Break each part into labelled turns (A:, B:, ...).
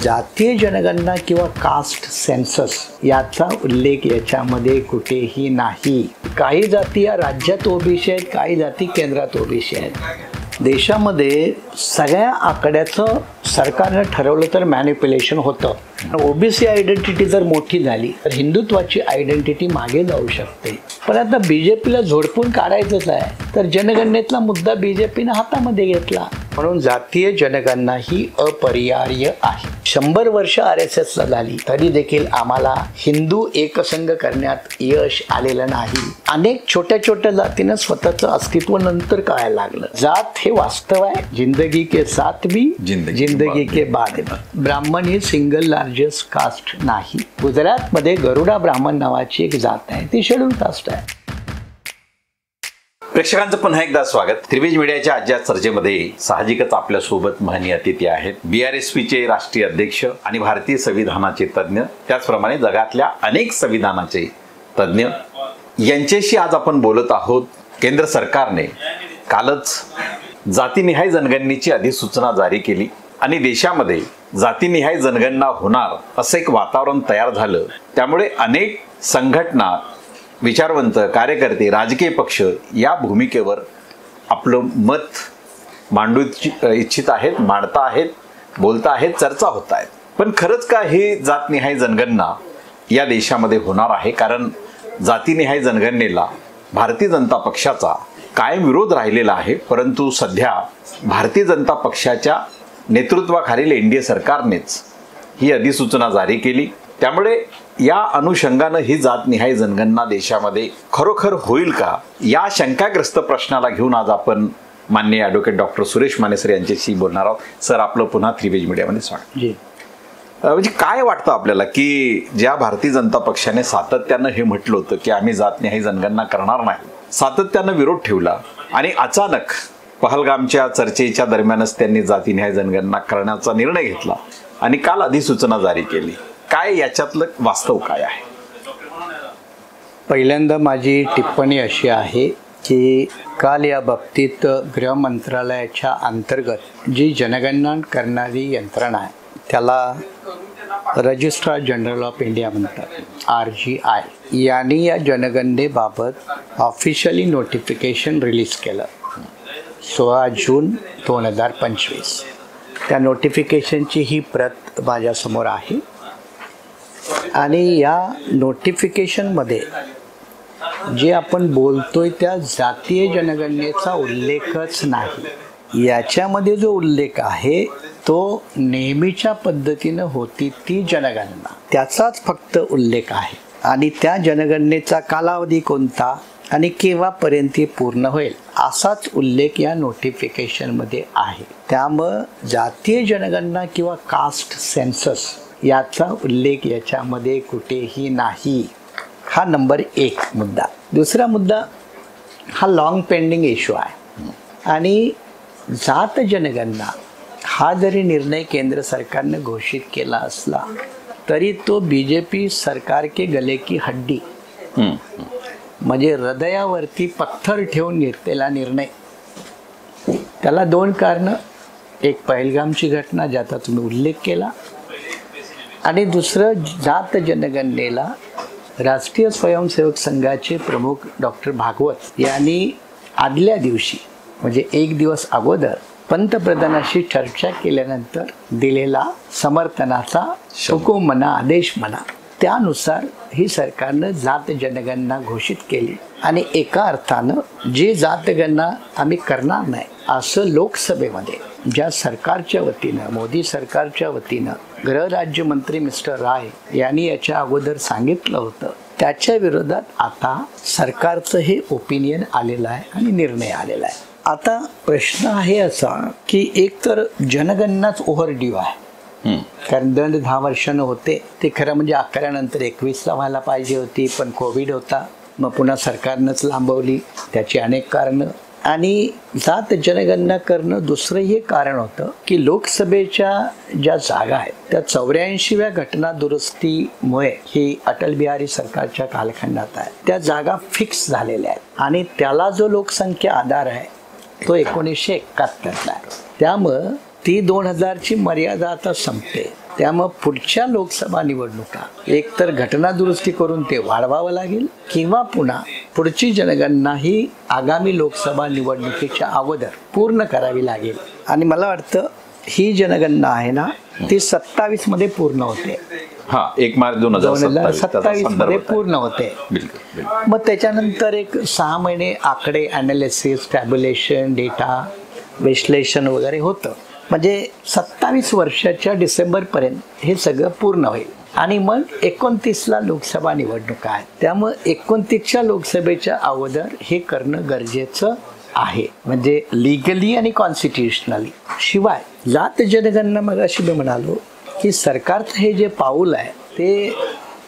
A: जातीय जनगणना किंवा कास्ट सेन्सस याचा उल्लेख याच्यामध्ये कुठेही नाही. काही जाती या राज्यात ओबीसी आहेत, काही जाती केंद्रात ओबीसी आहेत. देशामध्ये सगळ्या आकड्याचं सरकारनं ठरवलं तर मॅनिप्युलेशन होतं. ओबीसी आयडेंटिटी जर मोठी झाली तर हिंदुत्वाची आयडेंटिटी मागे जाऊ शकते. पण आता बीजेपीला झोडपून काढायचंच आहे तर जनगणनेतला मुद्दा बीजेपीनं हातामध्ये घेतला. म्हणून जातीय जनगणना ही अपरिहार्य आहे. 100 वर्ष RSSला झाली तरी देखील आम्हाला हिंदू एकसंघ करण्यात यश आलेलं नाही. अनेक छोट्या छोट्या जातीनं स्वतःचं अस्तित्व नंतर कळायला लागलं. जात हे वास्तव आहे. जिंदगी के साथ भी जिंदगी के बाद भी. ब्राह्मण ही सिंगल लार्जेस्ट कास्ट नाही. गुजरातमध्ये गरुडा ब्राह्मण नावाची एक जात आहे, ती शेड्यूल कास्ट आहे.
B: प्रेक्षकांचं पुन्हा एकदा स्वागत. त्रिवेज मीडियाच्या आजच्या चर्चेमध्ये साहजिकच आपल्या सोबत महनीय अतिथी आहेत. BRSPचे राष्ट्रीय अध्यक्ष आणि भारतीय संविधानाचे तज्ज्ञ, त्याचप्रमाणे जगातल्या अनेक संविधानाचे तज्ज्ञ यांच्याशी आज आपण बोलत आहोत. केंद्र सरकारने कालच जातीनिहाय जनगणनेची अधिसूचना जारी केली आणि देशामध्ये जातीनिहाय जनगणना होणार असं एक वातावरण तयार झालं. त्यामुळे अनेक संघटना, विचारवंत, कार्यकर्ते, राजकीय पक्ष या भूमिकेवर आपलं मत मांडू इच्छित आहेत, मांडता आहेत, बोलता आहेत, चर्चा होत आहेत. पण खरंच का हे जातनिहाय जनगणना या देशामध्ये होणार आहे? कारण जातीनिहाय जनगणनेला भारतीय जनता पक्षाचा कायम विरोध राहिलेला आहे. परंतु सध्या भारतीय जनता पक्षाच्या नेतृत्वाखालील NDA सरकारनेच ही अधिसूचना जारी केली. त्यामुळे या अनुषंगानं ही जातनिहाय जनगणना देशामध्ये खरोखर होईल का, या शंकाग्रस्त प्रश्नाला घेऊन आज आपण माननीय advocate doctor Suresh Mane sir यांच्याशी बोलणार आहोत. सर, आपलं पुन्हा त्रिवेज मीडियामध्ये स्वागत. म्हणजे काय वाटतं आपल्याला की ज्या भारतीय जनता पक्षाने सातत्यानं हे म्हटलं होतं की आम्ही जातनिहाय जनगणना करणार नाही, सातत्यानं विरोध ठेवला आणि अचानक पहलगामच्या चर्चेच्या दरम्यानच त्यांनी जातीनिहाय जनगणना करण्याचा निर्णय घेतला आणि काल अधिसूचना जारी केली. काय याच्यातलं वास्तव काय आहे?
A: पहिल्यांदा माझी टिप्पणी अशी आहे की काल या बाबतीत गृह मंत्रालयाच्या अंतर्गत जी जनगणना करणारी यंत्रणा आहे त्याला रजिस्ट्रार जनरल ऑफ इंडिया म्हणतात, RGI, यांनी या जनगणनेबाबत ऑफिशियली नोटिफिकेशन रिलीज केलं 16 जून 2025. त्या नोटिफिकेशनची ही प्रत माझ्यासमोर आहे आणि या नोटिफिकेशनमध्ये जे आपण बोलतोय त्या जातीय जनगणनेचा उल्लेखच नाही. याच्यामध्ये जो उल्लेख आहे तो नेहमीच्या पद्धतीनं होती ती जनगणना, त्याचाच फक्त उल्लेख आहे. आणि त्या जनगणनेचा कालावधी कोणता आणि केव्हापर्यंत पूर्ण होईल असाच उल्लेख या नोटिफिकेशनमध्ये आहे. त्यामुळं जातीय जनगणना किंवा कास्ट सेन्सस याचा उल्लेख याच्यामध्ये कुठेही नाही. हा नंबर 1 मुद्दा. दुसरा मुद्दा हा लॉंग पेंडिंग इश्यू आहे. आणि जात जनगणना हा जरी निर्णय केंद्र सरकारने घोषित केला असला तरी तो BJP सरकार के गले की हड्डी, म्हणजे हृदयावरती पत्थर ठेवून घेतलेला निर्णय. त्याला 2 कारणं. एक पहलगामची घटना ज्याचा तुम्ही उल्लेख केला आणि दुसरं जात जनगणनेला राष्ट्रीय स्वयंसेवक संघाचे प्रमुख डॉक्टर भागवत यांनी आदल्या दिवशी म्हणजे 1 दिवस अगोदर पंतप्रधानांशी चर्चा केल्यानंतर दिलेला समर्थनाचा हुकूम म्हणा, आदेश म्हणा, त्यानुसार ही सरकारनं जात जनगणना घोषित केली. आणि एका अर्थानं जे जातगणना आम्ही करणार नाही असं लोकसभेमध्ये ज्या सरकारच्या वतीनं, मोदी सरकारच्या वतीनं गृहराज्यमंत्री मिस्टर राय यांनी याच्या अगोदर सांगितलं होतं, त्याच्या विरोधात आता सरकारचं हे ओपिनियन आलेलं आहे आणि निर्णय आलेला आहे. आता प्रश्न आहे असा की एक तर जनगणनाच ओव्हरड्यू आहे. कारण दंड 10 वर्षानं होते. ते खरं म्हणजे 11 नंतर 21ला व्हायला पाहिजे होती, पण कोविड होता, मग पुन्हा सरकारनंच लांबवली. त्याची अनेक कारणं. आणि जात जनगणना करणं दुसरंही कारण होतं की लोकसभेच्या ज्या जागा आहेत त्या 84व्या घटना दुरुस्तीमुळे ही अटल बिहारी सरकारच्या कालखंडात आहे, त्या जागा फिक्स झालेल्या आहेत आणि त्याला जो लोकसंख्या आधार आहे तो 1971ला आहे. त्यामुळं ती 2000ची मर्यादा आता संपते. त्यामुळे पुढच्या लोकसभा निवडणुका एक तर घटना दुरुस्ती करून ते वाढवावं लागेल किंवा पुन्हा पुढची जनगणना ही आगामी लोकसभा निवडणुकीच्या अगोदर पूर्ण करावी लागेल. आणि मला वाटतं ही जनगणना आहे ना ती 27 मध्ये पूर्ण होते.
B: 1 मार्च
A: 2027 मध्ये पूर्ण होते. मग त्याच्यानंतर एक 6 महिने आकडे अनालिसिस, टॅब्युलेशन, डेटा विश्लेषण वगैरे होतं. म्हणजे 27 वर्षाच्या डिसेंबरपर्यंत हे सगळं पूर्ण होईल. आणि मग 29ला लोकसभा निवडणुका आहेत. त्यामुळे 29च्या लोकसभेच्या अगोदर हे करणं गरजेचं आहे. म्हणजे लिगली आणि कॉन्स्टिट्युशनली. शिवाय जात जनगणना मग अशी मी म्हणालो की सरकारचं हे जे पाऊल आहे ते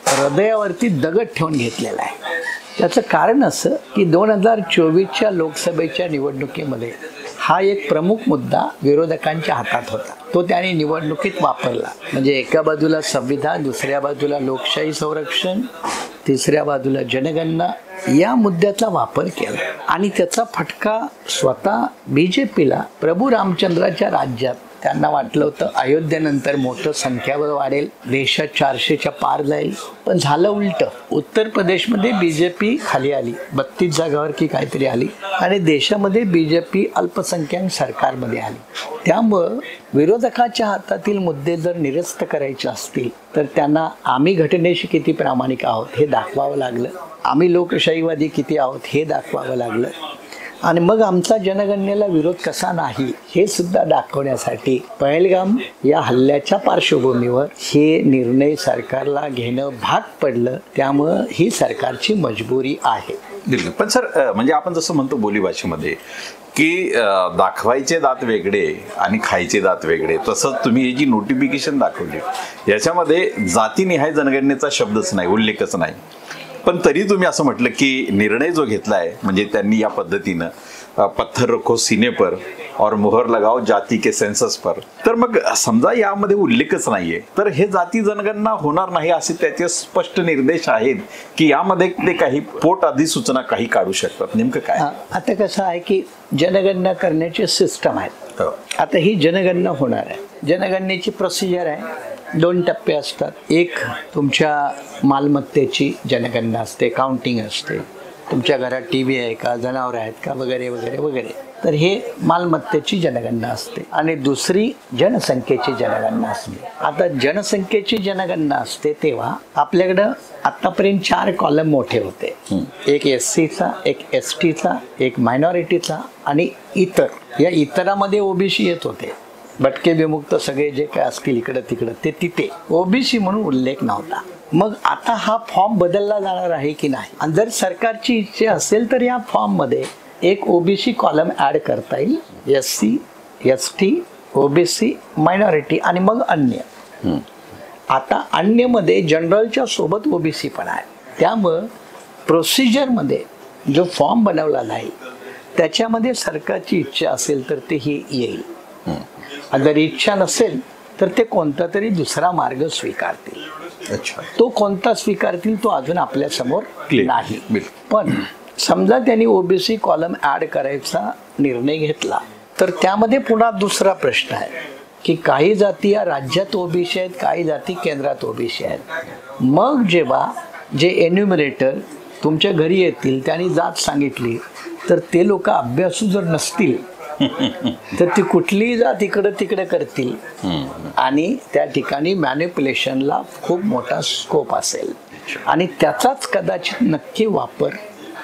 A: हृदयावरती दगड ठेवून घेतलेलं आहे. त्याचं कारण असं की 2024च्या लोकसभेच्या निवडणुकीमध्ये हा एक प्रमुख मुद्दा विरोधकांच्या हातात होता. तो त्यांनी निवडणुकीत वापरला. म्हणजे एका बाजूला संविधान, दुसऱ्या बाजूला लोकशाही संरक्षण, तिसऱ्या बाजूला जनगणना या मुद्द्याचा वापर केला. आणि त्याचा फटका स्वतः BJPला प्रभू रामचंद्राच्या राज्यात त्यांना वाटलं होतं अयोध्येनंतर मोठं संख्याबळ वाढेल, देशात 400च्या पार जाईल. पण झालं उलटं. उत्तर प्रदेशमध्ये BJP खाली आली, 32 जागावर की काहीतरी आली आणि देशामध्ये BJP अल्पसंख्याक सरकारमध्ये आली. त्यामुळं विरोधकाच्या हातातील मुद्दे जर निरस्त करायचे असतील तर त्यांना आम्ही घटनेशी किती प्रामाणिक आहोत हे दाखवावं लागलं. आम्ही लोकशाहीवादी किती आहोत हे दाखवावं लागलं. आणि मग आमचा जनगणनेला विरोध कसा नाही हे सुद्धा दाखवण्यासाठी पहलगाम या हल्ल्याच्या पार्श्वभूमीवर हे निर्णय सरकारला घेणं भाग पडलं. त्यामुळं ही सरकारची मजबुरी आहे.
B: पण सर, म्हणजे आपण जसं म्हणतो बोलीभाषेमध्ये की दाखवायचे दात वेगळे आणि खायचे दात वेगळे, तसंच तुम्ही ही जी नोटिफिकेशन दाखवली याच्यामध्ये जातीनिहाय जनगणनेचा शब्दच नाही, उल्लेखच नाही. पण तरी तुम्ही असं म्हटलं की निर्णय जो घेतलाय म्हणजे त्यांनी या पद्धतीनं पत्थर रखो सीने पर और मोहर लगाओ जाती के सेन्सस पर, तर मग समजा यामध्ये उल्लेखच नाहीये तर हे जाती जनगणना होणार नाही असे त्याचे स्पष्ट निर्देश आहेत की यामध्ये ते काही पोट अधिसूचना काही काढू शकतात. नेमकं काय?
A: आता कसं आहे की जनगणना करण्याचे सिस्टम आहेत. आता ही जनगणना होणार आहे. जनगणनेची प्रोसिजर आहे. 2 टप्पे असतात. एक तुमच्या मालमत्तेची जनगणना असते, काउंटिंग असते. तुमच्या घरात TV आहे का, जनावर आहेत का वगैरे वगैरे वगैरे. तर हे मालमत्तेची जनगणना असते. आणि दुसरी जनसंख्येची जनगणना असते. आता जनसंख्येची जनगणना असते तेव्हा आपल्याकडं आतापर्यंत 4 कॉलम मोठे होते. एक SCचा, एक STचा, एक मायनॉरिटीचा आणि इतर. या इतरामध्ये OBC येत होते. भटके विमुक्त सगळे जे काय असतील इकडं तिकडं ते तिथे OBC म्हणून उल्लेख नव्हता. मग आता हा फॉर्म बदलला जाणार आहे की नाही. आणि जर सरकारची इच्छा असेल तर या फॉर्ममध्ये एक OBC कॉलम ॲड करता येईल. SC, ST, OBC, मायनॉरिटी आणि मग अन्य. आता अन्यमध्ये जनरलच्या सोबत OBC पण आहे. त्यामुळं प्रोसिजरमध्ये जो फॉर्म बनवला नाही त्याच्यामध्ये सरकारची इच्छा असेल तर ते ही येईल. अगर इच्छा नसेल तर ते कोणता तरी दुसरा मार्ग स्वीकारतील. तो कोणता स्वीकारतील तो अजून आपल्या समोर नाही. पण समजा त्यांनी OBC कॉलम ॲड करायचा निर्णय घेतला तर त्यामध्ये पुन्हा दुसरा प्रश्न आहे की काही जाती या राज्यात OBC आहेत, काही जाती केंद्रात OBC आहेत. मग जेव्हा जे एन्युमरेटर तुमच्या घरी येतील त्यांनी जात सांगितली तर ते लोक अभ्यासू जर नसतील तर ती कुठलीही जात इकडं तिकडे करतील आणि त्या ठिकाणी मॅनिप्युलेशनला खूप मोठा स्कोप असेल. आणि त्याचाच कदाचित नक्की वापर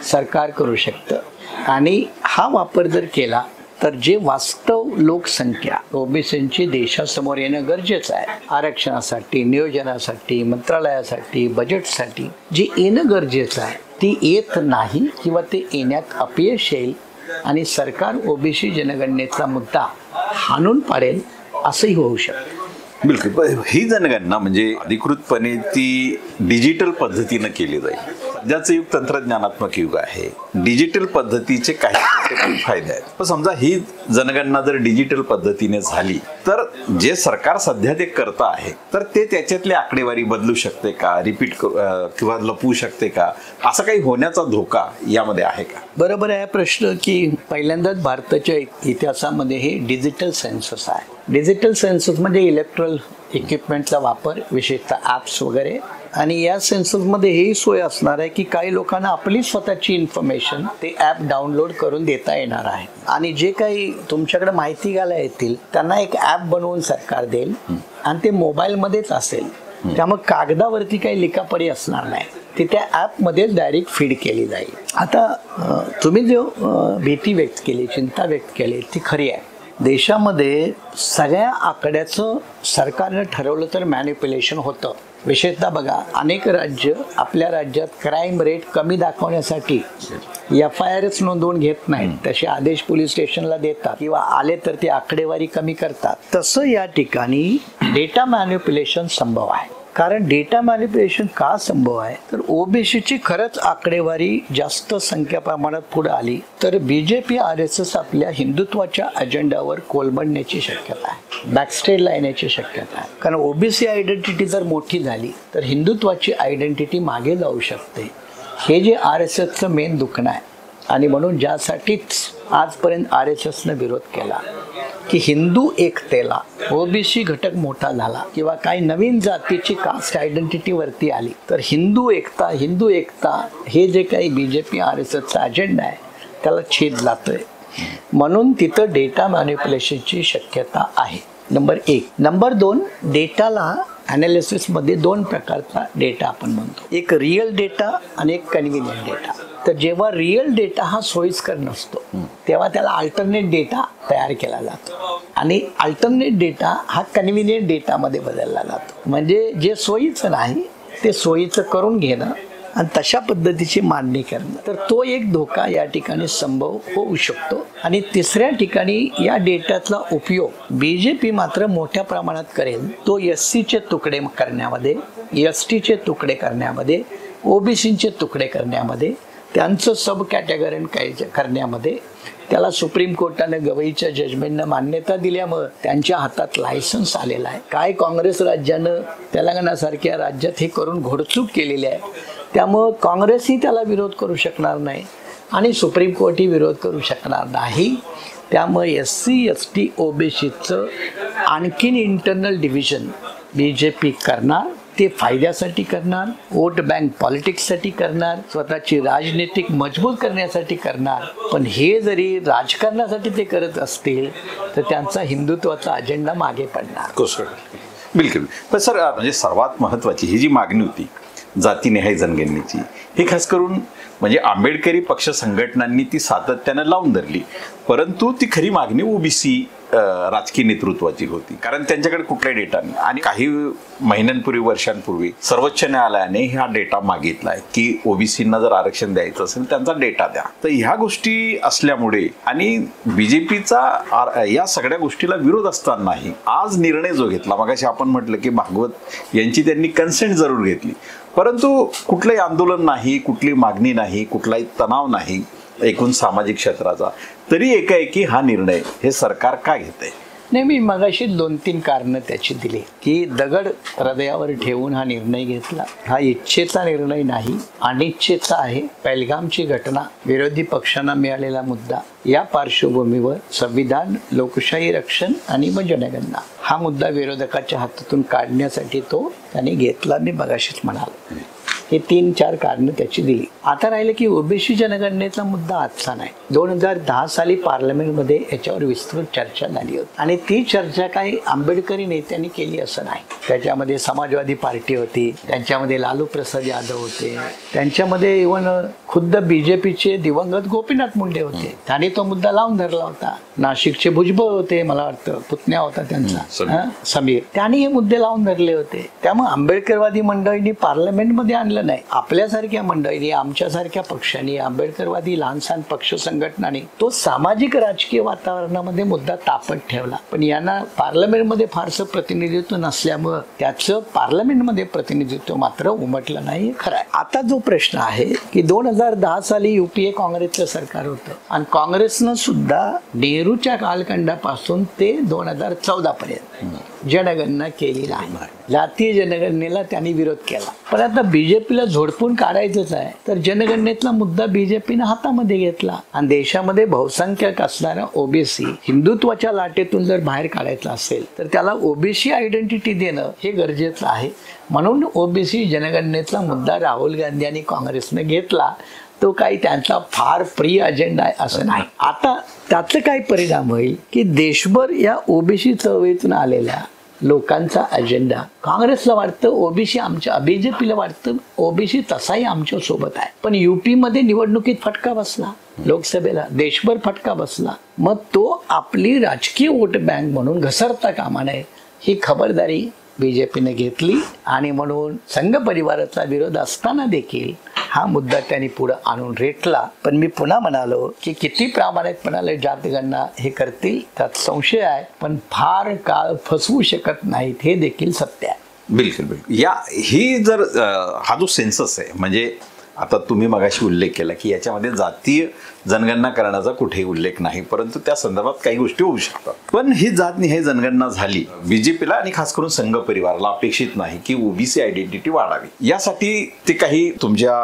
A: सरकार करू शकतं. आणि हा वापर जर केला तर जे वास्तव लोकसंख्या OBCची देशासमोर येणं गरजेचं आहे. आरक्षणासाठी, नियोजनासाठी, मंत्रालयासाठी, बजेटसाठी जे येणं गरजेचं आहे ती येत नाही किंवा ते येण्यात अपयश येईल आणि सरकार OBC जनगणनेचा मुद्दा हाणून पाडेल असंही होऊ शकतं.
B: बिलकुल. ही जनगणना म्हणजे अधिकृतपणे ती डिजिटल पद्धतीनं केली जाईल. सध्याचं युग तंत्रज्ञानात्मक युग आहे. डिजिटल पद्धतीचे काही फायदे आहेत. पण समजा ही जनगणना जर डिजिटल पद्धतीने झाली तर जे सरकार सध्या ते करत आहे तर ते त्याच्यातली आकडेवारी बदलू शकते का, रिपीट किंवा लपवू शकते का, असं काही होण्याचा धोका यामध्ये आहे का?
A: बरोबर आहे प्रश्न की पहिल्यांदाच भारताच्या इतिहासामध्ये हे डिजिटल सेन्सस आहे. डिजिटल सेन्सस म्हणजे इक्विपमेंटचा वापर, विशेषतः ॲप्स वगैरे. आणि या सेन्सर्समध्ये ही सोय असणार आहे की काही लोकांना आपली स्वतःची इन्फॉर्मेशन ते ॲप डाउनलोड करून देता येणार आहे. आणि जे काही तुमच्याकडे माहिती घ्यायला येतील त्यांना एक ॲप बनवून सरकार देईल आणि ते मोबाईलमध्येच असेल. त्यामुळे कागदावरती काही लिखापडी असणार नाही, ती त्या ॲपमध्येच डायरेक्ट फीड केली जाईल. आता तुम्ही जो भीती व्यक्त केली, चिंता व्यक्त केली, ती खरी आहे. देशामध्ये सगळ्या आकड्याचं सरकारनं ठरवलं तर मॅनिप्युलेशन होतं. विशेषतः बघा, अनेक राज्य आपल्या राज्यात क्राईम रेट कमी दाखवण्यासाठी FIRच नोंदवून घेत नाहीत, तसे आदेश पोलीस स्टेशनला देतात किंवा आले तर ती आकडेवारी कमी करतात. तसं या ठिकाणी डेटा मॅनिप्युलेशन संभव आहे. कारण डेटा मॅनिप्युलेशन का संभव आहे तर ओबीसीची खरंच आकडेवारी जास्त संख्या प्रमाणात पुढे आली तर BJP RSS आपल्या हिंदुत्वाच्या अजेंडावर कोलमडण्याची शक्यता आहे, बॅकस्टेजला येण्याची शक्यता आहे. कारण ओबीसी आयडेंटिटी जर मोठी झाली तर हिंदुत्वाची आयडेंटिटी मागे जाऊ शकते. हे जे RSSचं मेन दुखणं आहे. आणि म्हणून ज्यासाठीच आजपर्यंत RSSनं विरोध केला की हिंदू एकतेला ओबीसी घटक मोठा झाला किंवा काही नवीन जातीची कास्ट आयडेंटिटीवरती आली तर हिंदू एकता हे जे काही BJP RSSचा अजेंडा आहे त्याला छेद जातोय. म्हणून तिथं डेटा मॅनिप्युलेशनची शक्यता आहे. नंबर 1. नंबर 2, डेटाला ॲनालिसिसमध्ये 2 प्रकारचा डेटा आपण म्हणतो. एक रिअल डेटा आणि एक कन्व्हिनियंट डेटा. तर जेव्हा रिअल डेटा हा सोयीस्कर नसतो तेव्हा त्याला अल्टरनेट डेटा तयार केला जातो आणि अल्टरनेट डेटा हा कन्व्हिनियंट डेटामध्ये बदलला जातो. म्हणजे जे सोयीचं नाही ते सोयीचं करून घेणं आणि तशा पद्धतीची मांडणी करणं. तर तो एक धोका या ठिकाणी संभव होऊ शकतो. आणि तिसऱ्या ठिकाणी या डेटाचा उपयोग BJP मात्र मोठ्या प्रमाणात करेल तो SCचे तुकडे करण्यामध्ये, STचे तुकडे करण्यामध्ये, OBCचे तुकडे करण्यामध्ये, त्यांचं सब कॅटेगरी करण्यामध्ये. त्याला सुप्रीम कोर्टानं गवईच्या जजमेंटनं मान्यता दिल्यामुळं त्यांच्या हातात लायसन्स आलेला आहे. काय काँग्रेस राज्यानं तेलंगणासारख्या राज्यात हे करून घोडचूक केलेली आहे. त्यामुळं काँग्रेसही त्याला विरोध करू शकणार नाही आणि सुप्रीम कोर्टही विरोध करू शकणार नाही. त्यामुळे SC ST OBCचं आणखीन इंटरनल डिव्हिजन BJP करणार. ते फायद्यासाठी करणार, वोट बँक पॉलिटिक्ससाठी करणार, स्वतःची राजनीतिक मजबूत करण्यासाठी करणार. पण हे जरी राजकारणासाठी ते करत असतील तर त्यांचा हिंदुत्वाचा अजेंडा मागे पडणार.
B: बिलकुल. पण सर, म्हणजे सर्वात महत्त्वाची ही जी मागणी होती जातीनिहाय जनगणनेची, ही खास करून म्हणजे आंबेडकरी पक्ष संघटनांनी ती सातत्यानं लावून धरली, परंतु ती खरी मागणी OBC राजकीय नेतृत्वाची होती. कारण त्यांच्याकडे कुठलाही डेटा नाही. आणि काही महिन्यांपूर्वी, वर्षांपूर्वी सर्वोच्च न्यायालयाने हा डेटा मागितलाय की OBCंना जर आरक्षण द्यायचं असेल त्यांचा डेटा द्या. तर ह्या गोष्टी असल्यामुळे आणि BJPचा या सगळ्या गोष्टीला विरोध असतानाही आज निर्णय जो घेतला, मगाशी आपण म्हटलं की भागवत यांची त्यांनी कन्सेंट जरूर घेतली, परंतु कुठलंही आंदोलन नाही, कुठली मागणी नाही, कुठलाही तणाव नाही एकूण सामाजिक क्षेत्राचा, तरी एकाएकी हा निर्णय हे सरकार का घेतंय?
A: नाही, मी मगाशी 2-3 कारणं त्याची दिली की दगड हृदयावर ठेवून हा निर्णय घेतला. हा इच्छेचा निर्णय नाही, अनिच्छेचा आहे. पहलगामची घटना, विरोधी पक्षांना मिळालेला मुद्दा, या पार्श्वभूमीवर संविधान, लोकशाही रक्षण आणि मग जनगणना हा मुद्दा विरोधकाच्या हातातून काढण्यासाठी तो त्याने घेतला. मी मगाशीच म्हणालो. हे 3-4 कारणं त्याची दिली. आता राहिलं की OBC जनगणनेचा मुद्दा आजचा नाही. 2010 साली पार्लमेंटमध्ये याच्यावर विस्तृत चर्चा झाली होती आणि ती चर्चा काही आंबेडकरी नेत्यांनी केली असं नाही. त्याच्यामध्ये समाजवादी पार्टी होती, त्यांच्यामध्ये लालू प्रसाद यादव होते, त्यांच्यामध्ये इव्हन खुद्द BJPचे दिवंगत गोपीनाथ मुंडे होते. त्यांनी तो मुद्दा लावून धरला होता. नाशिकचे भुजबळ होते, मला वाटतं पुतण्या होता त्यांचा समीर, त्यांनी हे मुद्दे लावून धरले होते. त्यामुळे आंबेडकरवादी मंडळींनी पार्लमेंटमध्ये आणलं नाही. आपल्यासारख्या मंडळींनी, आमच्यासारख्या पक्षांनी, आंबेडकरवादी लहानसहान पक्ष संघटनांनी तो सामाजिक राजकीय वातावरणामध्ये मुद्दा तापत ठेवला. पण यांना पार्लमेंटमध्ये फारसं प्रतिनिधित्व नसल्यामुळं त्याचं पार्लमेंटमध्ये प्रतिनिधित्व मात्र उमटलं नाही. खरं आहे. आता जो प्रश्न आहे की 2010 साली UPA काँग्रेसचं सरकार होतं आणि काँग्रेसनं सुद्धा नेहरूच्या कालखंडापासून ते 2014 पर्यंत जनगणना केली नाही. जातीय जनगणनेला त्यांनी विरोध केला. पण आता बीजेपीला झोडपून काढायचंच आहे तर जनगणनेतला मुद्दा बीजेपीनं हातामध्ये घेतला आणि देशामध्ये बहुसंख्यक असणारा ओबीसी हिंदुत्वाच्या लाटेतून जर बाहेर काढायचा असेल तर त्याला ओबीसी आयडेंटिटी देणं हे गरजेचं आहे. म्हणून ओबीसी जनगणनेतला मुद्दा राहुल गांधी आणि काँग्रेसने घेतला. तो काही त्यांचा फार प्रिय अजेंडा आहे असं नाही. आता त्याचा काय परिणाम होईल की देशभर या ओबीसी चळवळीतून आलेल्या लोकांचा अजेंडा काँग्रेसला वाटतं ओबीसी आमच्या, बीजेपीला वाटतं ओबीसी तसाही आमच्या सोबत आहे. पण युपी मध्ये निवडणुकीत फटका बसला, लोकसभेला देशभर फटका बसला. मग तो आपली राजकीय वोट बँक म्हणून घसरता कामा नये ही खबरदारी बीजेपीने घेतली आणि म्हणून संघ परिवाराचा विरोध असताना देखील हा मुद्दा त्यांनी पुढे आणून रेटला. पण मी पुन्हा म्हणालो की किती प्रामाणिकपणाने जातगणना हे करतील त्यात संशय आहे, पण फार काळ फसवू शकत नाहीत हे देखील सत्य आहे.
B: बिलकुल बिलकुल. ही जर हा जो सेन्सस आहे, म्हणजे आता तुम्ही मगाशी उल्लेख केला की याच्यामध्ये जातीय जनगणना करण्याचा कुठेही उल्लेख नाही, परंतु त्या संदर्भात काही गोष्टी होऊ शकतात. पण ही जातनिहाय जनगणना झाली, बीजेपीला आणि खास करून संघ परिवाराला अपेक्षित नाही की ओबीसी आयडेंटिटी वाढावी. यासाठी ते काही तुमच्या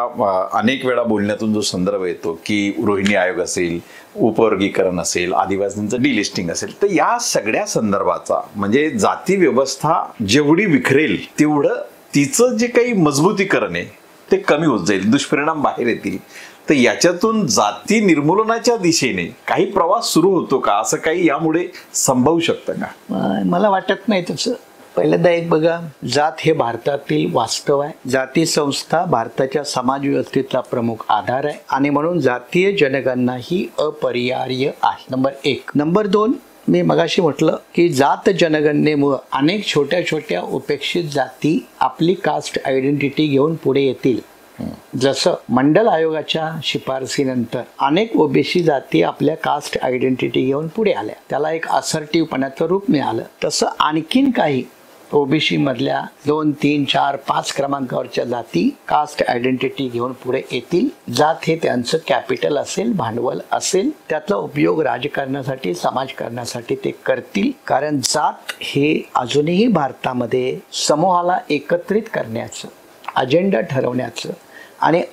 B: अनेक वेळा बोलण्यातून जो संदर्भ येतो की रोहिणी आयोग असेल, उपवर्गीकरण असेल, आदिवासींचं डिलिस्टिंग असेल, तर या सगळ्या संदर्भाचा म्हणजे जाती व्यवस्था जेवढी विखरेल तेवढं तिचं जे काही मजबूतीकरण आहे ते कमी होत जाईल, दुष्परिणाम बाहेर येतील. तर याच्यातून जाती निर्मूलनाच्या दिशेने काही प्रवास सुरू होतो का, असं काही यामुळे संभवू शकतं का?
A: मला वाटत नाही तसं. पहिल्यांदा एक बघा, जात हे भारतातील वास्तव आहे. जाती संस्था भारताच्या समाज व्यवस्थेचा प्रमुख आधार आहे आणि म्हणून जातीय जनगणना ही अपरिहार्य आहे. नंबर एक. नंबर दोन, मी मगाशी म्हटलं की जात जनगणनेमुळे अनेक छोट्या छोट्या उपेक्षित जाती आपली कास्ट आयडेंटिटी घेऊन पुढे येतील. जसं मंडल आयोगाच्या शिफारसीनंतर अनेक ओबीसी जाती आपल्या कास्ट आयडेंटिटी घेऊन पुढे आल्या, त्याला एक असर्टिव्हपणाचं रूप मिळालं. तसं आणखीन काही ओबीसी मधल्या 2, 3, 4, 5 क्रमांकावरच्या जाती कास्ट आयडेंटिटी घेऊन पुढे येतील. जात हे त्यांचं कॅपिटल असेल, भांडवल असेल, त्याचा उपयोग राजकारणासाठी, समाजकारणासाठी ते करतील. कारण जात हे अजूनही भारतामध्ये समूहाला एकत्रित करण्याचं, अजेंडा ठरवण्याचं आणि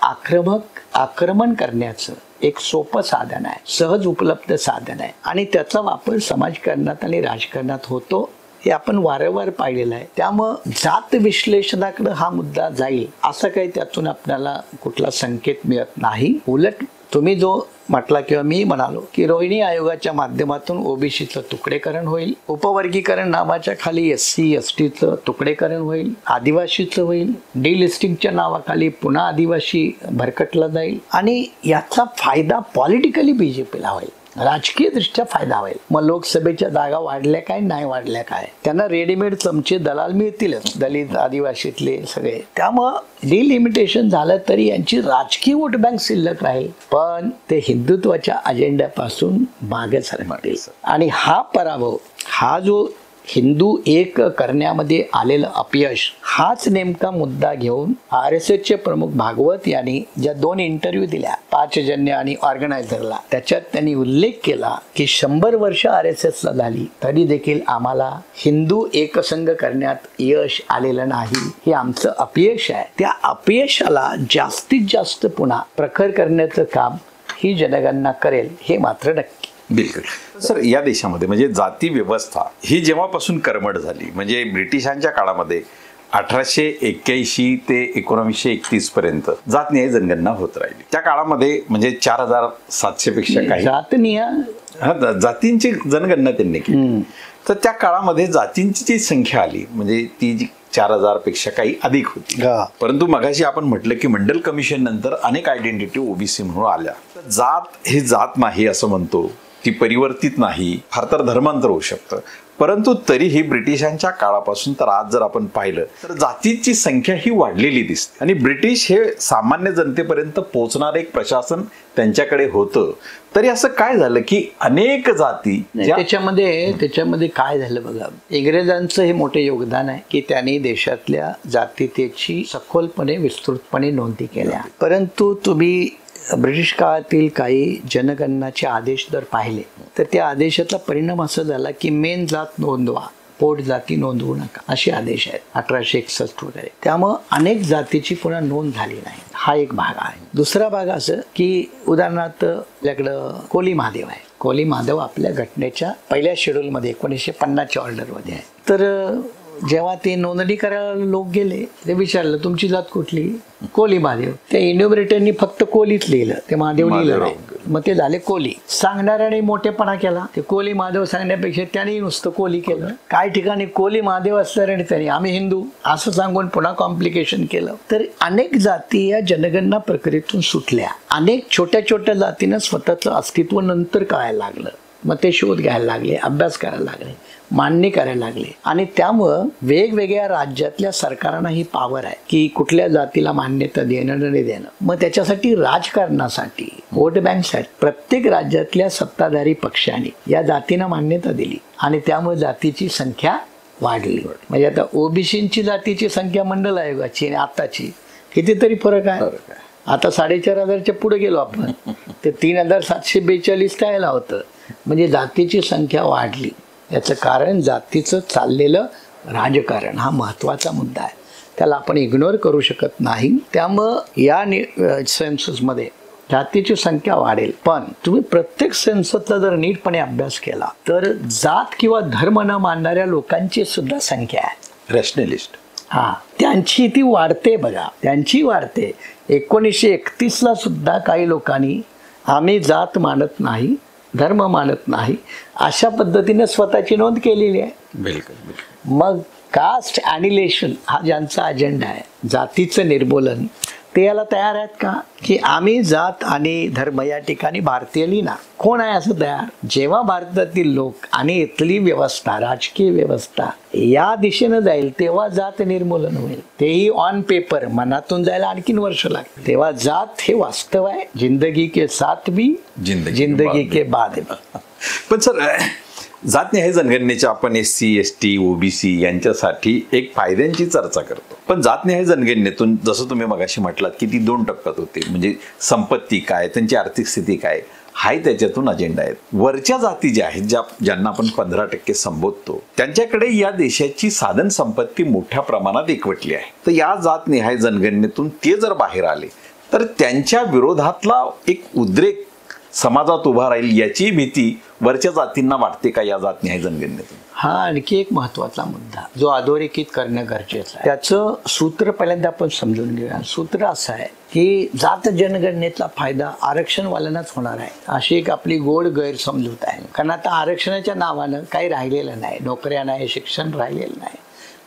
A: आक्रमण करण्याचं एक सोपं साधन आहे, सहज उपलब्ध साधन आहे आणि त्याचा वापर समाजकारणात आणि राजकारणात होतो हे आपण वारंवार पाहिलेलं आहे. त्यामुळं जात विश्लेषणाकडे हा मुद्दा जाईल असं काही त्यातून आपल्याला कुठला संकेत मिळत नाही. उलट तुम्ही जो म्हटला किंवा मी म्हणालो की रोहिणी आयोगाच्या माध्यमातून ओबीसीचं तुकडेकरण होईल, उपवर्गीकरण नावाच्या खाली SC STचं तुकडेकरण होईल, आदिवासीचं होईल, डिलिस्टिंगच्या नावाखाली पुन्हा आदिवासी भरकटला जाईल आणि याचा फायदा पॉलिटिकली बीजेपीला होईल, राजकीय दृष्ट्या फायदा होईल. मग लोकसभेच्या जागा वाढल्या काय, नाही वाढल्या काय, त्यांना रेडीमेड चमचे दलाल मिळतीलच, दलित आदिवासीतले सगळे. त्यामुळं डिलिमिटेशन झालं तरी यांची राजकीय वोट बँक शिल्लक राहील, पण ते हिंदुत्वाच्या अजेंड्यापासून मागे सरकतील. आणि हा पराभव, हा जो हिंदू एक करण्यामध्ये आलेलं अपयश, हाच नेमका मुद्दा घेऊन RSSचे प्रमुख भागवत यांनी ज्या 2 इंटरव्ह्यू दिल्या, पाचजन्य आणि ऑर्गनायझरला, त्याच्यात त्यांनी उल्लेख केला की 100 वर्ष RSSला झाली तरी देखील आम्हाला हिंदू एकसंघ करण्यात यश आलेलं नाही, हे आमचं अपयश आहे. त्या अपयशाला जास्तीत जास्त पुन्हा प्रखर करण्याचं काम ही जनगणना करेल हे मात्र नक्की.
B: बिलकुल सर. या देशामध्ये म्हणजे जाती व्यवस्था ही जेव्हापासून कर्मठ झाली, म्हणजे ब्रिटिशांच्या काळामध्ये 1881 ते 1931 पर्यंत जातनिहाय जनगणना होत राहिली. त्या काळामध्ये म्हणजे 4700 पेक्षा काही जातींची जनगणना त्यांनी केली. तर त्या काळामध्ये जातींची जी संख्या आली म्हणजे ती 4000 पेक्षा काही अधिक होती. परंतु मगाशी आपण म्हटलं की मंडल कमिशन नंतर अनेक आयडेंटिटी ओबीसी म्हणून आल्या. जात हे जात नाही असं म्हणतो, ती परिवर्तित नाही, फार तर धर्मांतर होऊ शकतं. परंतु तरीही ब्रिटिशांच्या काळापासून तर आज जर आपण पाहिलं तर जातीची संख्या ही वाढलेली दिसते आणि ब्रिटिश हे सामान्य जनतेपर्यंत पोहोचणारं एक प्रशासन त्यांच्याकडे होतं. तरी असं काय झालं की अनेक जाती,
A: त्याच्यामध्ये काय झालं बघा, इंग्रजांचं हे मोठे योगदान आहे की त्यांनी देशातल्या जातीतेची सखोलपणे विस्तृतपणे नोंदी केल्या. परंतु तुम्ही ब्रिटिश काळातील काही जनगणनाचे आदेश जर पाहिले तर त्या आदेशाचा परिणाम असा झाला की मेन जात नोंदवा, पोट जाती नोंदवू नका असे आदेश आहेत 1861 वगैरे. त्यामुळं अनेक जातीची पुन्हा नोंद झाली नाही. हा एक भाग आहे. दुसरा भाग असं की उदाहरणार्थ आपल्याकडं कोली महादेव आहे. कोली महादेव आपल्या घटनेच्या पहिल्या शेड्यूलमध्ये 1950च्या ऑर्डरमध्ये आहे. तर जेव्हा ते नोंदणी करायला लोक गेले ते विचारलं तुमची जात कुठली? कोली महादेव. त्या इन्युमरेटरनी फक्त कोलीच लिहिलं, ते महादेव लिहिलं नाही. मग ते झाले कोली. सांगणाऱ्याने मोठेपणा केला. ते कोली महादेव सांगण्यापेक्षा त्यांनी नुसतं कोली केलं. काही ठिकाणी कोली महादेव असल्याने त्यांनी आम्ही हिंदू असं सांगून पुन्हा कॉम्प्लिकेशन केलं. तर अनेक जाती या जनगणना प्रक्रियेतून सुटल्या. अनेक छोट्या छोट्या जातींना स्वतःचं अस्तित्व नंतर कळायला लागलं. मग ते शोध घ्यायला लागले, अभ्यास करायला लागले, मान्य करायला लागले. आणि त्यामुळं वेगवेगळ्या राज्यातल्या सरकारांना ही पॉवर आहे की कुठल्या जातीला मान्यता देणं नाही देणं. मग त्याच्यासाठी राजकारणासाठी वोट बँकसाठी प्रत्येक राज्यातल्या सत्ताधारी पक्षांनी या जातींना मान्यता दिली आणि त्यामुळे जातीची संख्या वाढली. म्हणजे आता ओबीसीची जातीची संख्या मंडल आयोगाची आणि आताची कितीतरी फरक आहे. आता 4,500च्या पुढे गेलो आपण. ते 3,742 त्याला होतं. म्हणजे जातीची संख्या वाढली. याचं कारण जातीचं चाललेलं राजकारण हा महत्त्वाचा मुद्दा आहे. त्याला आपण इग्नोर करू शकत नाही. त्यामुळं या सेन्ससमध्ये जातीची संख्या वाढेल. पण तुम्ही प्रत्येक सेन्ससचा जर नीटपणे अभ्यास केला तर जात किंवा धर्म न मानणाऱ्या लोकांची सुद्धा संख्या आहे.
B: रॅशनलिस्ट
A: त्यांची ती वाढते बघा. त्यांची वाढते. 1931ला सुद्धा काही लोकांनी आम्ही जात मानत नाही, धर्म मानत नाही अशा पद्धतीने स्वतःची नोंद केलेली आहे.
B: बिलकुल.
A: मग कास्ट ॲनिलेशन हा ज्यांचा अजेंडा आहे, जातीचं निर्मूलन, ते याला तयार आहेत का की आम्ही जात आणि धर्म या ठिकाणी भारतीय लिहिणार? कोण आहे असं तयार? जेव्हा भारतातील लोक आणि इथली व्यवस्था, राजकीय व्यवस्था या दिशेनं जाईल तेव्हा जात निर्मूलन होईल. तेही ऑन पेपर. मनातून जायला आणखीन वर्ष लागते. तेव्हा जात हे वास्तव आहे. जिंदगी के साथ भी जिंदगी के बाद भी.
B: पण सर जातनिहाय जनगणनेच्या आपण SC, ST, OBC यांच्यासाठी एक फायद्यांची चर्चा करतो. पण जातनिहाय जनगणनेतून जसं तुम्ही मगाशी म्हटलात की ती 2 टप्प्यात होते. म्हणजे संपत्ती काय, त्यांची आर्थिक स्थिती काय, हाही त्याच्यातून अजेंडा आहेत. वरच्या जाती ज्या आहेत, ज्यांना आपण 15% संबोधतो, त्यांच्याकडे या देशाची साधन संपत्ती मोठ्या प्रमाणात एकवटली आहे. तर या जातनिहाय जनगणनेतून ते जर बाहेर आले तर त्यांच्या विरोधातला एक उद्रेक समाजात उभा राहील याची भीती वरच्या जातींना वाटते का या जातनिहाय जनगणनेतून?
A: हा आणखी एक महत्त्वाचा मुद्दा जो अधोरेखित करणं गरजेचं आहे. त्याचं सूत्र पहिल्यांदा आपण समजून घेऊया. सूत्र असं आहे की जात जनगणनेतला फायदा आरक्षणवाल्यांनाच होणार आहे अशी एक आपली गोड गैरसमजूत आहे. कारण आता आरक्षणाच्या नावानं काही राहिलेलं नाही. नोकऱ्या नाही, शिक्षण राहिलेलं नाही.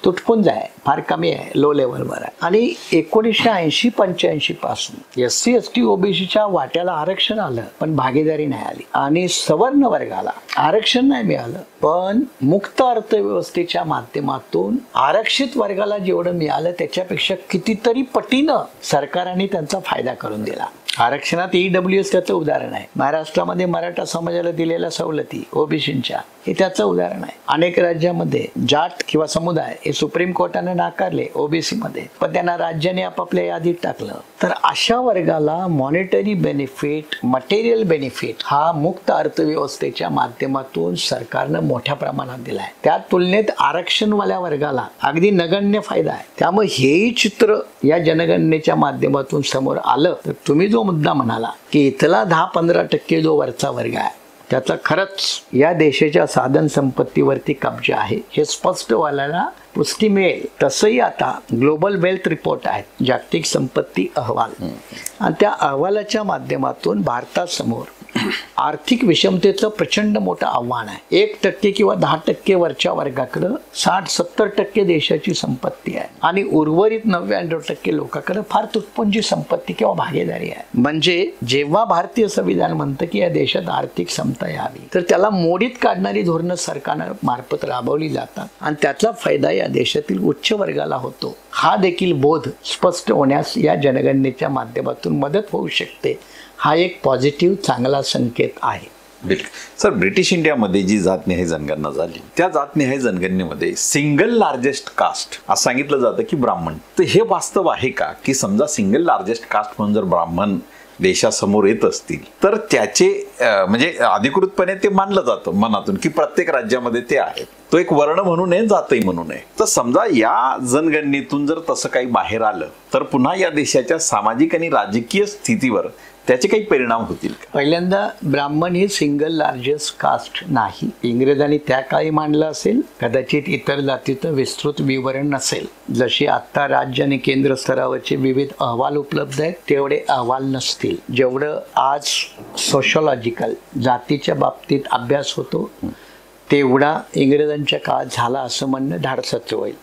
A: तुटपुंज आहे, फार कमी आहे, लो लेवलवर आहे. आणि 1980-85 पासून SC, ST, OBCच्या वाट्याला आरक्षण आलं पण भागीदारी नाही आली. आणि सवर्ण वर्गाला आरक्षण नाही मिळालं पण मुक्त अर्थव्यवस्थेच्या माध्यमातून आरक्षित वर्गाला जेवढं मिळालं त्याच्यापेक्षा कितीतरी पटीनं सरकारने त्यांचा फायदा करून दिला. आरक्षणात EWS त्याचं उदाहरण आहे. महाराष्ट्रामध्ये मराठा समाजाला दिलेल्या सवलती ओबीसीच्या हे त्याचं उदाहरण आहे. अनेक राज्यामध्ये जाट किंवा समुदाय हे सुप्रीम कोर्टाने नाकारले ओबीसी मध्ये, पण त्यांना राज्याने आपापल्या यादीत टाकलं. तर अशा वर्गाला मॉनिटरी बेनिफिट, मटेरियल बेनिफिट हा मुक्त अर्थव्यवस्थेच्या माध्यमातून सरकारनं मोठ्या प्रमाणात दिलाय. त्या तुलनेत आरक्षणवाल्या वर्गाला अगदी नगण्य फायदा आहे. त्यामुळे हेही चित्र या जनगणनेच्या माध्यमातून समोर आलं तर तुम्ही जो मुद्दा म्हणाला की इथला 10-15% जो वरचा वर्ग आहे त्याचा खरंच या देशाच्या साधन संपत्तीवरती कब्जा आहे हे स्पष्ट व्हायला पुष्टी मिळेल. तसंही आता ग्लोबल वेल्थ रिपोर्ट आहे, जागतिक संपत्ती अहवाल, आणि त्या अहवालाच्या माध्यमातून भारतासमोर आर्थिक विषमतेचं प्रचंड मोठं आव्हान आहे. 1% किंवा 10% वरच्या वर्गाकडं 60-70% देशाची संपत्ती आहे आणि उर्वरित 99% लोकांकडे फार तुटपुंजी संपत्ती किंवा भागीदारी आहे. म्हणजे जेव्हा भारतीय संविधान म्हणतं की या देशात आर्थिक समता यावी तर त्याला मोडीत काढणारी धोरणं सरकारमार्फत राबवली जातात आणि त्याचा फायदा या देशातील उच्च वर्गाला होतो. हा देखील बोध स्पष्ट होण्यास या जनगणनेच्या माध्यमातून मदत होऊ शकते. हा एक पॉझिटिव्ह चांगला संकेत आहे.
B: बिलकुल सर, ब्रिटिश इंडियामध्ये जी जातनिहाय जनगणना झाली त्या जातनिहाय जनगणनेमध्ये सिंगल लार्जेस्ट कास्ट असं सांगितलं जातं की ब्राह्मण. तर हे वास्तव आहे का की समजा सिंगल लार्जेस्ट कास्ट म्हणून जर ब्राह्मण देशासमोर येत असतील तर त्याचे म्हणजे अधिकृतपणे ते मानलं जातं मनातून की प्रत्येक राज्यामध्ये ते आहे. तो एक वर्ण म्हणू नये, जातही म्हणू नये. तर समजा या जनगणनेतून जर तसं काही बाहेर आलं तर पुन्हा या देशाच्या सामाजिक आणि राजकीय स्थितीवर त्याचे काही परिणाम होतील का?
A: पहिल्यांदा ब्राह्मण ही सिंगल लार्जेस्ट कास्ट नाही. इंग्रजांनी त्या काळी मांडलं असेल, कदाचित इतर जातीचं विस्तृत विवरण नसेल. जशी आता राज्य आणि केंद्र स्तरावरचे विविध अहवाल उपलब्ध आहेत तेवढे अहवाल नसतील. जेवढं आज सोशॉलॉजिकल जातीच्या बाबतीत अभ्यास होतो तेवढा इंग्रजांच्या काळात झाला असं म्हणणं धाडसाचं होईल.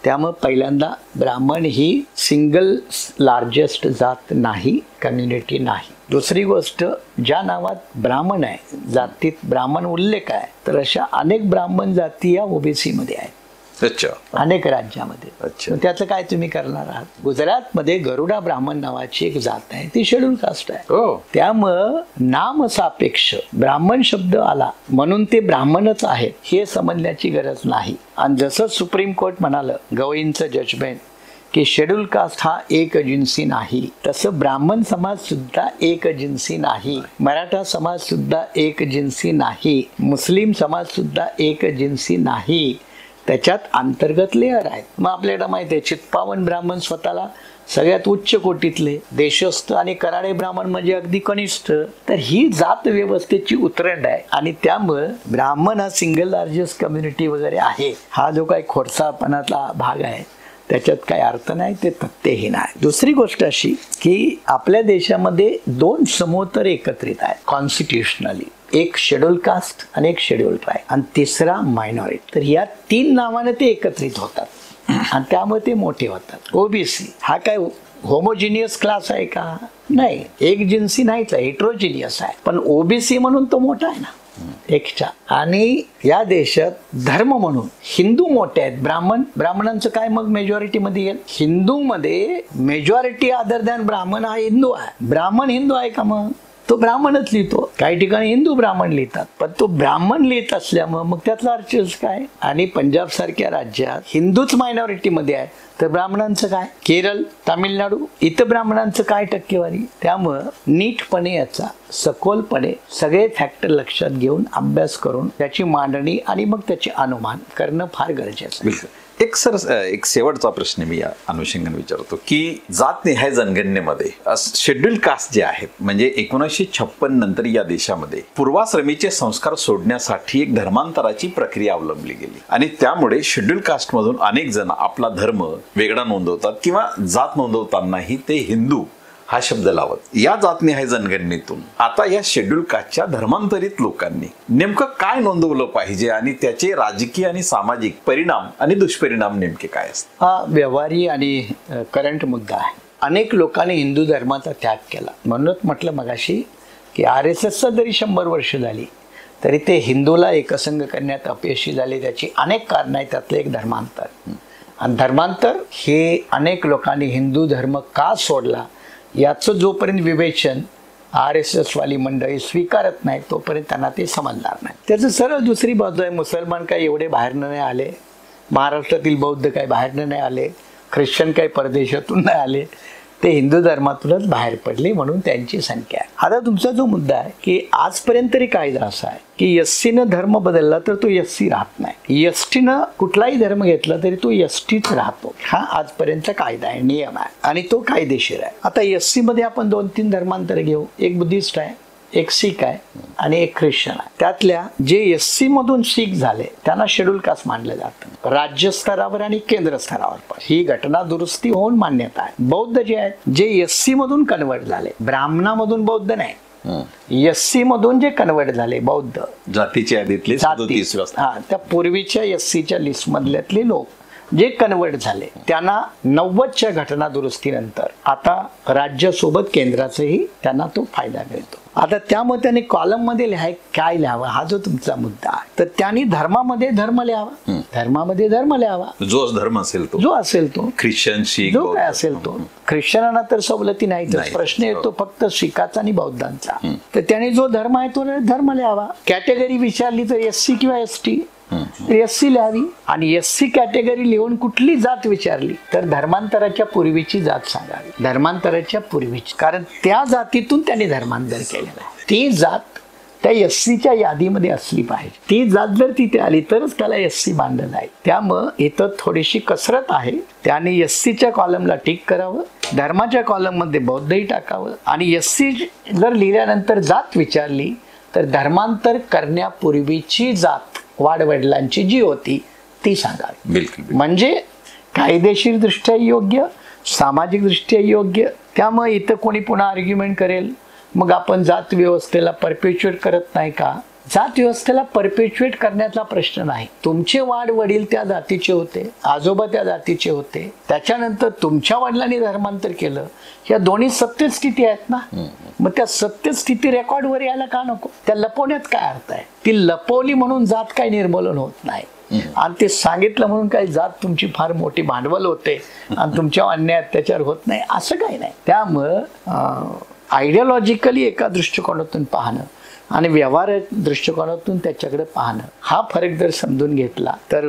A: त्यामुळे पहिल्यांदा ब्राह्मण ही सिंगल लार्जेस्ट जात नाही, कम्युनिटी नाही. दुसरी गोष्ट, ज्या नावात ब्राह्मण आहे, जातीत ब्राह्मण उल्लेख आहे, तर अशा अनेक ब्राह्मण जाती या ओबीसी मध्ये आहेत.
B: अच्छा.
A: अनेक राज्यामध्ये.
B: अच्छा.
A: त्याचं काय तुम्ही करणार आहात? गुजरातमध्ये गरुडा ब्राह्मण नावाची एक जात आहे, ती शेड्यूल कास्ट आहे. त्यामुळं नामसापेक्ष ब्राह्मण शब्द आला म्हणून ते ब्राह्मणच आहेत हे समजण्याची गरज नाही. आणि जसं सुप्रीम कोर्ट म्हणालं गवईंचं जजमेंट की शेड्यूल कास्ट हा एक जिन्सी नाही, तसं ब्राह्मण समाज सुद्धा एक जिन्सी नाही, मराठा समाज सुद्धा एक जिन्सी नाही, मुस्लिम समाज सुद्धा एक जिन्सी नाही. त्याच्यात अंतर्गत लेअर आहेत. मग आपल्याला माहिती आहे चित्पावन ब्राह्मण स्वतःला सगळ्यात उच्च कोटीतले, देशस्थ आणि कराडे ब्राह्मण म्हणजे अगदी कनिष्ठ. तर ही जात व्यवस्थेची उतरंड आहे आणि त्यामुळं ब्राह्मण हा सिंगल लार्जेस्ट कम्युनिटी वगैरे आहे हा जो काही खोडसापणातला भाग आहे त्याच्यात काही अर्थ नाही, ते तथ्यहीन आहे. दुसरी गोष्ट अशी की आपल्या देशामध्ये दोन समूह तर एकत्रित आहेत कॉन्स्टिट्युशनली, एक शेड्यूल कास्ट आणि एक शेड्यूल ट्राईब आणि तिसरा मायनॉरिटी. तर या तीन नावाने ते एकत्रित होतात आणि त्यामुळे ते मोठे होतात. ओबीसी हा काय होमोजिनियस क्लास आहे का? नाही, एक जिन्सी नाहीच आहे, हेट्रोजिनियस आहे. पण ओबीसी म्हणून तो मोठा आहे ना एकच्या. आणि या देशात धर्म म्हणून हिंदू मोठे आहेत. ब्राह्मणांचं काय मग मेजॉरिटी मध्ये येईल? हिंदू मध्ये मेजॉरिटी अदर दॅन ब्राह्मण हा हिंदू आहे. ब्राह्मण हिंदू आहे का? मग तो ब्राह्मणच लिहितो. काही ठिकाणी हिंदू ब्राह्मण लिहितात, पण तो ब्राह्मण लिहित असल्यामुळे मग त्यातला अर्थ काय? आणि पंजाब सारख्या राज्यात हिंदूच मायनॉरिटी मध्ये आहे तर ब्राह्मणांचं काय? केरळ, तामिळनाडू इथं ब्राह्मणांचं काय टक्केवारी? त्यामुळं नीटपणे याचा सखोलपणे सगळे फॅक्टर लक्षात घेऊन अभ्यास करून त्याची मांडणी आणि मग त्याचे अनुमान करणं फार गरजेचं आहे.
B: एक शेवटचा प्रश्न मी या अनुषंगाने विचारतो की जातनिहाय जनगणनेमध्ये शेड्यूल कास्ट जे आहेत म्हणजे 1956 नंतर या देशामध्ये पूर्वाश्रमीचे संस्कार सोडण्यासाठी एक धर्मांतराची प्रक्रिया अवलंबली गेली आणि त्यामुळे शेड्यूल कास्ट मधून अनेक जण आपला धर्म वेगळा नोंदवतात किंवा जात नोंदवतानाही ते हिंदू हा शब्द लावत. या जातनिहाय जनगणनेतून आता या शेड्यूल कास्टच्या धर्मांतरित लोकांनी नेमकं काय नोंदवलं पाहिजे आणि त्याचे राजकीय आणि सामाजिक परिणाम आणि दुष्परिणाम नेमके काय असतात?
A: हा व्यवहारी आणि करंट मुद्दा आहे. अनेक लोकांनी हिंदू धर्माचा त्याग केला. म्हणूनच म्हटलं मगाशी की RSSचा जरी 100 वर्ष झाली तरी ते हिंदूला एकसंघ करण्यात अपयशी झाले. त्याची अनेक कारणं आहेत, त्यातलं एक धर्मांतर. आणि धर्मांतर हे अनेक लोकांनी हिंदू धर्म का सोडला याचं जोपर्यंत विवेचन RSS वाली मंडळी स्वीकारत नाही तोपर्यंत त्यांना ते समजणार नाही. त्याचं सरळ दुसरी बाजू आहे. मुसलमान काही एवढे बाहेरनं नाही आले, महाराष्ट्रातील बौद्ध काही बाहेरनं नाही आले, ख्रिश्चन काही परदेशातून नाही आले, ते हिंदू धर्मातूनच बाहेर पडले म्हणून त्यांची संख्या आहे. आता तुमचा जो मुद्दा आहे की आजपर्यंत तरी कायदा असा आहे की SCनं धर्म बदलला तर तो SC राहत नाही, STनं कुठलाही धर्म घेतला तरी तो STच राहतो. हा आजपर्यंत कायदा आहे, नियम आहे आणि तो कायदेशीर आहे. आता SC मध्ये आपण 2-3 धर्मांतर घेऊ. एक बुद्धिस्ट आहे, एक शीख आहे आणि एक ख्रिश्चन आहे. त्यातल्या जे SC मधून शीख झाले त्यांना शेड्यूल कास्ट मानलं जातं राज्य स्तरावर आणि केंद्र स्तरावर. ही घटना दुरुस्ती होऊन मान्यता आहे. बौद्ध जे आहेत जे SC मधून कन्वर्ट झाले, ब्राह्मणामधून बौद्ध नाही, SC मधून जे कन्वर्ट झाले बौद्ध
B: जातीच्या यादीतले 37
A: त्या पूर्वीच्या SCच्या लिस्ट मधल्यातले लोक जे कन्वर्ट झाले त्यांना 90च्या घटना दुरुस्तीनंतर आता राज्यासोबत केंद्राचाही त्यांना तो फायदा मिळतो. आता त्यामुळे त्याने कॉलम मध्ये काय लिहावं हा जो तुमचा मुद्दा आहे, तर त्यांनी धर्मामध्ये धर्म लिहावा, धर्मामध्ये धर्म लिहावा,
B: जो धर्म असेल तो,
A: जो असेल तो,
B: ख्रिश्चन शीख
A: जो काय असेल तो. ख्रिश्चनांना तर सवलती नाहीच, प्रश्न येतो फक्त शीखाचा आणि बौद्धांचा. तर त्याने जो धर्म आहे तो धर्म लिहावा. कॅटेगरी विचारली तर SC किंवा ST तर एससी लिहावी. आणि एससी कॅटेगरी लिहून कुठली जात विचारली तर धर्मांतराच्या पूर्वीची जात सांगावी. धर्मांतराच्या पूर्वीची, कारण त्या जातीतून त्यांनी धर्मांतर केलेलं आहे. ती जात त्या एससीच्या यादीमध्ये असली पाहिजे. ती जात जर तिथे आली तरच त्याला एससी मानलं जाईल. त्यामुळं इथं थोडीशी कसरत आहे. त्याने एससीच्या कॉलमला टिक करावं, धर्माच्या कॉलममध्ये बौद्धही टाकावं. आणि एससी जर लिहिल्यानंतर जात विचारली तर धर्मांतर करण्यापूर्वीची जात वाडवडिलांची जी होती ती सांगावी.
B: बिलकुल.
A: म्हणजे कायदेशीर दृष्ट्या योग्य, सामाजिक दृष्ट्या योग्य. त्यामुळे इथं कोणी पुन्हा आर्ग्युमेंट करेल मग आपण जात व्यवस्थेला परपेच्युएट करत नाही का? जात व्यवस्थेला परपेच्युएट करण्याचा प्रश्न नाही. तुमचे वाड वडील त्या जातीचे होते, आजोबा त्या जातीचे होते, त्याच्यानंतर तुमच्या वडिलांनी धर्मांतर केलं. या दोन्ही सत्य स्थिती आहेत ना. मग त्या सत्य स्थिती रेकॉर्डवर यायला का नको? त्या लपवण्यात काय अर्थ आहे? ती लपवली म्हणून जात काही निर्मूलन होत नाही. आणि ते सांगितलं म्हणून काही जात तुमची फार मोठी भांडवल होते आणि तुमच्या अन्याय अत्याचार होत नाही असं काही नाही. त्यामुळं आयडियोलॉजिकली एका दृष्टिकोनातून पाहणं आणि व्यवहार दृष्टिकोनातून त्याच्याकडे पाहणं, हा फरक जर समजून घेतला तर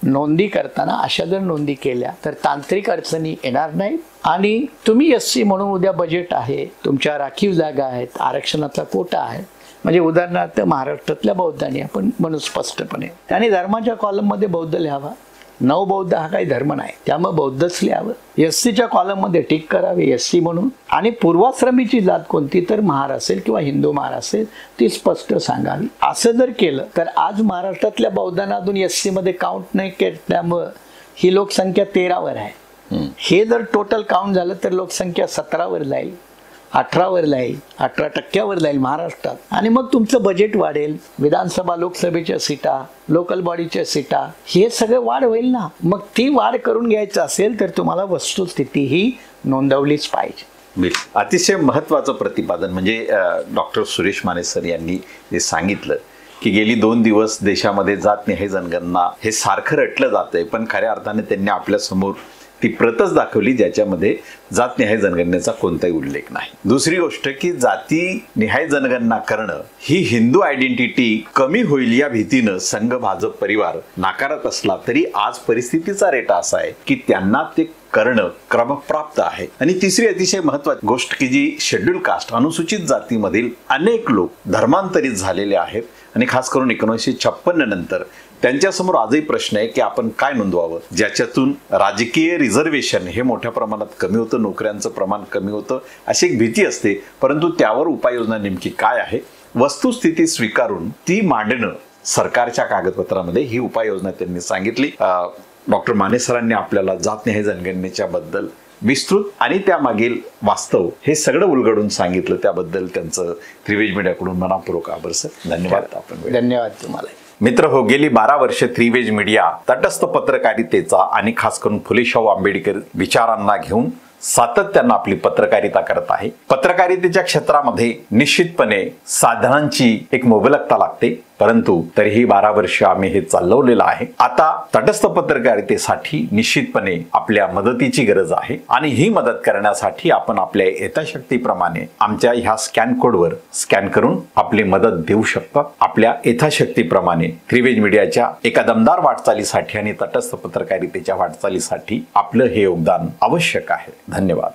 A: नोंदी करताना अशा जर नोंदी केल्या तर तांत्रिक अडचणी येणार नाहीत. आणि तुम्ही एससी म्हणून उद्या बजेट आहे, तुमच्या राखीव जागा आहेत, आरक्षणाचा कोटा आहे. म्हणजे उदाहरणार्थ महाराष्ट्रातल्या बौद्धांनी आपण म्हणू स्पष्टपणे त्यांनी धर्माच्या कॉलममध्ये बौद्ध लिहावा. नवबौद्ध हा काही धर्म नाही, त्यामुळे बौद्धच लिहावं. एससीच्या कॉलममध्ये टिक करावे एससी म्हणून. आणि पूर्वाश्रमीची जात कोणती तर महार असेल किंवा हिंदू महार असेल ती स्पष्ट सांगावी. असं जर केलं तर आज महाराष्ट्रातल्या बौद्धांना अजून एससी मध्ये काउंट नाही केल्यामुळं ही लोकसंख्या 13वर आहे. हे जर टोटल काउंट झालं तर लोकसंख्या 17वर जाईल, 18वर जाईल, 18% जाईल महाराष्ट्रात. आणि मग तुमचं बजेट वाढेल, विधानसभा लोकसभेच्या सीटा, लोकल बॉडीच्या सीटा, हे सगळं वाढ होईल ना. मग ती वाढ करून घ्यायचं असेल तर तुम्हाला वस्तुस्थिती ही नोंदवलीच पाहिजे.
B: अतिशय महत्त्वाचं प्रतिपादन म्हणजे डॉक्टर सुरेश माने सर यांनी जे सांगितलं की गेली 2 दिवस देशामध्ये जातनिहाय जनगणना हे सारखं रटलं जातंय, पण खऱ्या अर्थाने त्यांनी आपल्या समोर ती प्रतच दाखवली ज्याच्यामध्ये जातनिहाय जनगणनेचा कोणताही उल्लेख नाही. दुसरी गोष्ट की जातीनिहाय जनगणना करणं ही हिंदू आयडेंटिटी कमी होईल या भीतीनं संघ भाजप परिवार नाकारत असला तरी आज परिस्थितीचा रेटा असा आहे की त्यांना ते करणं क्रमप्राप्त आहे. आणि तिसरी अतिशय महत्त्वाची गोष्ट की जी शेड्यूल कास्ट अनुसूचित जातीमधील अनेक लोक धर्मांतरित झालेले आहेत आणि खास करून 1956 नंतर त्यांच्यासमोर आजही प्रश्न आहे की आपण काय नोंदवावं ज्याच्यातून राजकीय रिझर्वेशन हे मोठ्या प्रमाणात कमी होतं, नोकऱ्यांचं प्रमाण कमी होतं, अशी एक भीती असते. परंतु त्यावर उपाययोजना नेमकी काय आहे, वस्तुस्थिती स्वीकारून ती मांडणं सरकारच्या कागदपत्रामध्ये ही उपाययोजना त्यांनी सांगितली. डॉक्टर माने सरांनी आपल्याला जातनिहाय जनगणनेच्या बद्दल विस्तृत आणि त्यामागील वास्तव हे सगळं उलगडून सांगितलं. त्याबद्दल त्यांचं त्रिवेज मीडियाकडून मनापूर्वक आभार सर. धन्यवाद.
A: धन्यवाद तुम्हाला.
B: मित्र हो, गेली 12 वर्ष त्रिवेज मीडिया तटस्थ पत्रकारितेचा आणि खास करून फुले शाहू आंबेडकर विचारांना घेऊन सातत्यानं आपली पत्रकारिता करत आहे. पत्रकारितेच्या क्षेत्रामध्ये निश्चितपणे साधनांची एक मुबलकता लागते, परंतु तरीही 12 वर्ष आम्ही हे चालवलेलं आहे. आता तटस्थ पत्रकारितेसाठी निश्चितपणे आपल्या मदतीची गरज आहे आणि ही मदत करण्यासाठी आपण आपल्या यथाशक्तीप्रमाणे आमच्या ह्या स्कॅन कोडवर स्कॅन करून आपली मदत देऊ शकता. आपल्या यथाशक्तीप्रमाणे त्रिवेज मीडियाच्या एका दमदार वाटचालीसाठी आणि तटस्थ पत्रकारितेच्या वाटचालीसाठी आपलं हे योगदान आवश्यक आहे. धन्यवाद.